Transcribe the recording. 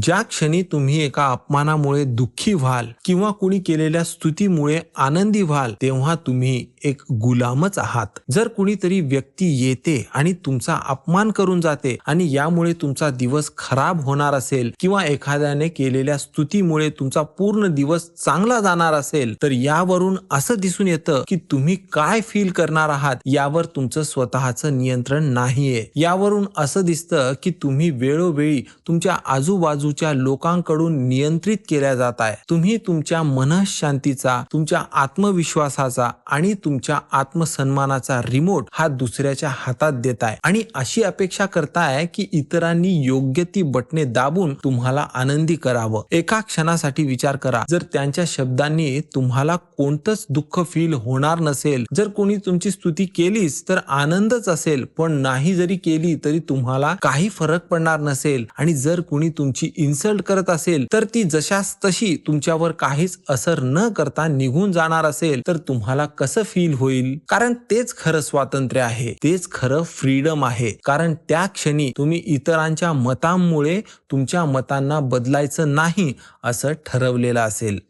ज्या क्षणी तुम्ही एका अपमानामुळे दुःखी व्हाल किंवा कुणी केलेल्या स्तुतीमुळे आनंदी व्हाल, तेव्हा तुम्ही एक गुलामच आहात. जर कुणीतरी व्यक्ती येते आणि तुमचा अपमान करून जाते आणि यामुळे तुमचा दिवस खराब होणार असेल किंवा एखाद्याने केलेल्या स्तुतीमुळे तुमचा पूर्ण दिवस चांगला जाणार असेल, तर यावरून असं दिसून येतं की तुम्ही काय फील करणार आहात यावर तुमचं स्वतःचं नियंत्रण नाहीये. यावरून असं दिसतं की तुम्ही वेळोवेळी तुमच्या आजूबाजूच्या लोकांकडून नियंत्रित केल्या जात आहे. तुम्ही तुमच्या मनःशांतीचा, तुमच्या आत्मविश्वासाचा आणि तुमच्या आत्मसन्मानाचा रिमोट हा दुसऱ्याच्या हातात देताय आणि अशी अपेक्षा करताय की इतरांनी योग्य ती बटणे दाबून तुम्हाला आनंदी करावं. एका क्षणासाठी विचार करा, जर त्यांच्या शब्दांनी तुम्हाला कोणतंच दुःख फील होणार नसेल, जर कोणी तुमची स्तुती केलीच तर आनंदच असेल, पण नाही जरी केली तरी तुम्हाला काही फरक पडणार नसेल, आणि जर कोणी तुमची इन्सल्ट करत असेल तर ती जशास तशी तुमच्यावर काहीच असर न करता निघून जाणार असेल, तर तुम्हाला कसं फील होईल? कारण तेच खरं स्वातंत्र्य आहे, तेच खरं फ्रीडम आहे. कारण त्या क्षणी तुम्ही इतरांच्या मतांमुळे तुमच्या मतांना बदलायचं नाही असं ठरवलेलं असेल.